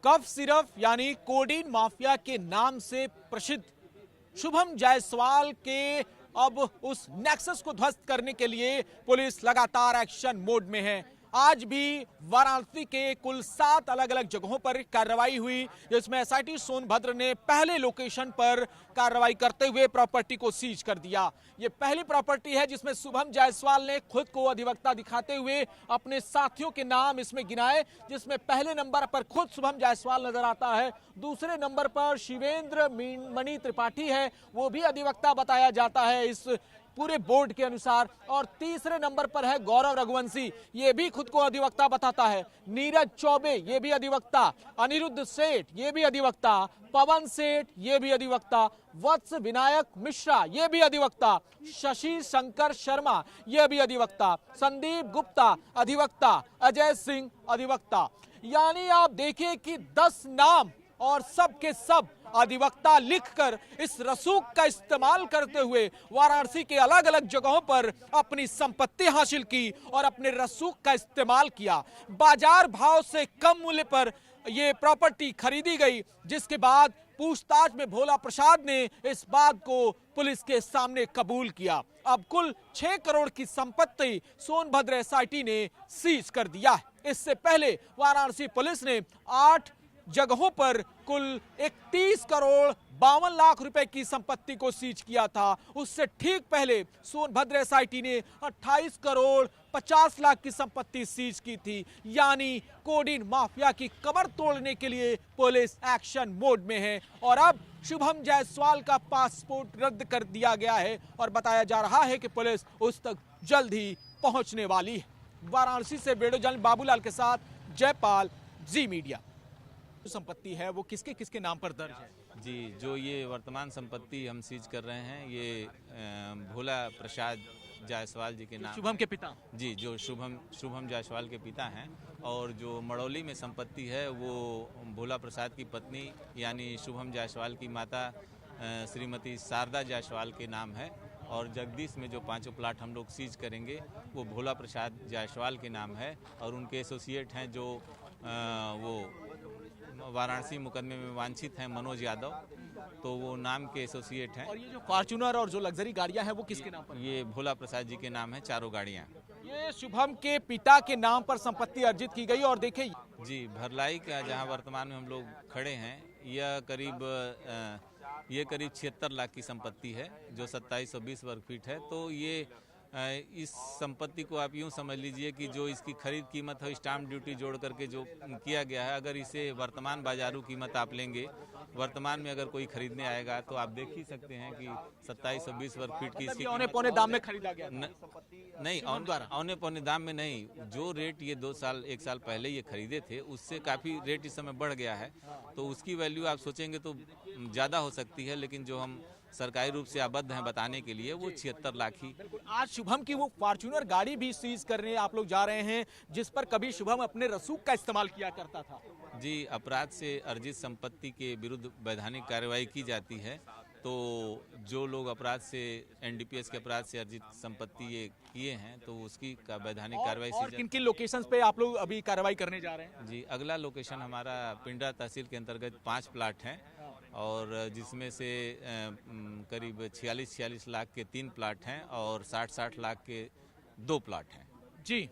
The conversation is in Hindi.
कफ सिरफ यानी कोडीन माफिया के नाम से प्रसिद्ध शुभम जायसवाल के अब उस नेक्सस को ध्वस्त करने के लिए पुलिस लगातार एक्शन मोड में है। आज भी वाराणसी के कुल 7 अलग अलग जगहों पर कार्रवाई हुई, जिसमें एसआईटी सोनभद्र ने पहले लोकेशन पर कार्रवाई करते हुए प्रॉपर्टी को सीज कर दिया। ये पहली प्रॉपर्टी है जिसमें शुभम जायसवाल ने खुद को अधिवक्ता दिखाते हुए अपने साथियों के नाम इसमें गिनाए, जिसमें पहले नंबर पर खुद शुभम जायसवाल नजर आता है। दूसरे नंबर पर शिवेंद्र मणि त्रिपाठी है, वो भी अधिवक्ता बताया जाता है इस पूरे बोर्ड के अनुसार। और तीसरे नंबर पर है गौरव रघुवंशी, ये भी खुद को अधिवक्ता बताता है। नीरज चौबे, ये भी अधिवक्ता। अनिरुद्ध सेठ, ये भी अधिवक्ता। पवन सेठ, ये भी अधिवक्ता। वत्स विनायक मिश्रा, ये भी अधिवक्ता। शशि शंकर शर्मा, ये भी अधिवक्ता। संदीप गुप्ता अधिवक्ता। अजय सिंह अधिवक्ता। यानी आप देखिए कि 10 नाम और सब के सब अधिवक्ता लिखकर इस रसूख का इस्तेमाल करते हुए वाराणसी के अलग अलग जगहों पर अपनी संपत्ति हासिल की और अपने रसूख का इस्तेमाल किया। बाजार भाव से कम मूल्य पर यह प्रॉपर्टी खरीदी गई, जिसके बाद पूछताछ में भोला प्रसाद ने इस बात को पुलिस के सामने कबूल किया। अब कुल 6 करोड़ की संपत्ति सोनभद्र एसआईटी ने सीज कर दिया है। इससे पहले वाराणसी पुलिस ने 8 जगहों पर कुल 31 करोड़ 52 लाख रुपए की संपत्ति को सीज किया था। उससे ठीक पहले सोनभद्र एसआईटी ने 28 करोड़ 50 लाख की संपत्ति सीज की थी। यानी कोडीन माफिया की कमर तोड़ने के लिए पुलिस एक्शन मोड में है। और अब शुभम जायसवाल का पासपोर्ट रद्द कर दिया गया है और बताया जा रहा है कि पुलिस उस तक जल्द ही पहुंचने वाली है। वाराणसी से बेड़ोजल बाबूलाल के साथ जयपाल, जी मीडिया। संपत्ति है वो किसके किसके नाम पर दर्ज है? जी, जो ये वर्तमान संपत्ति हम सीज कर रहे हैं, ये भोला प्रसाद जायसवाल जी के नाम, शुभम के पिता जी, जो शुभम जायसवाल के पिता हैं। और जो मड़ौली में संपत्ति है वो भोला प्रसाद की पत्नी यानी शुभम जायसवाल की माता श्रीमती शारदा जायसवाल के नाम है। और जगदीश में जो 5 प्लाट हम लोग सीज करेंगे वो भोला प्रसाद जायसवाल के नाम है। और उनके एसोसिएट हैं जो वो वाराणसी मुकदमे में वांछित हैं, मनोज यादव, तो वो नाम के एसोसिएट हैं। और ये जो फॉर्च्यूनर और जो लग्जरी गाड़ियां हैं वो किसके नाम पर? ये भोला प्रसाद जी के नाम है चारों गाड़ियां। ये शुभम के पिता के नाम पर संपत्ति अर्जित की गई। और देखिए जी, भरलाई का जहां वर्तमान में हम लोग खड़े हैं, यह करीब 76 लाख की संपत्ति है जो 2720 वर्ग फीट है। तो ये इस संपत्ति को आप यूं समझ लीजिए कि जो इसकी खरीद कीमत है स्टाम्प ड्यूटी जोड़ करके जो किया गया है, अगर इसे वर्तमान बाजारू कीमत आप लेंगे, वर्तमान में अगर कोई खरीदने आएगा तो आप देख ही सकते हैं कि 2720 वर्ग फीट की इसकी औने पौने दाम में खरीदा गया नहीं, औने पौने दाम में नहीं। जो रेट ये 1 साल पहले ये खरीदे थे उससे काफ़ी रेट इस समय बढ़ गया है। तो उसकी वैल्यू आप सोचेंगे तो ज़्यादा हो सकती है, लेकिन जो हम सरकारी रूप से आबद्ध हैं बताने के लिए वो 76 लाख ही। आज शुभम की वो फॉर्च्यूनर गाड़ी भी सीज करने आप लोग जा रहे हैं, जिस पर कभी शुभम अपने रसूख का इस्तेमाल किया करता था। जी, अपराध से अर्जित संपत्ति के विरुद्ध वैधानिक कार्रवाई की जाती है। तो जो लोग अपराध से एनडीपीएस के अपराध से अर्जित संपत्ति ये किए हैं तो उसकी वैधानिक कार्रवाई और किन किन लोकेशंस पे आप लोग अभी कार्रवाई करने जा रहे हैं? जी, अगला लोकेशन हमारा पिंडरा तहसील के अंतर्गत 5 प्लाट हैं और जिसमें से करीब 46 लाख के 3 प्लाट हैं और 60 लाख के 2 प्लाट हैं। जी।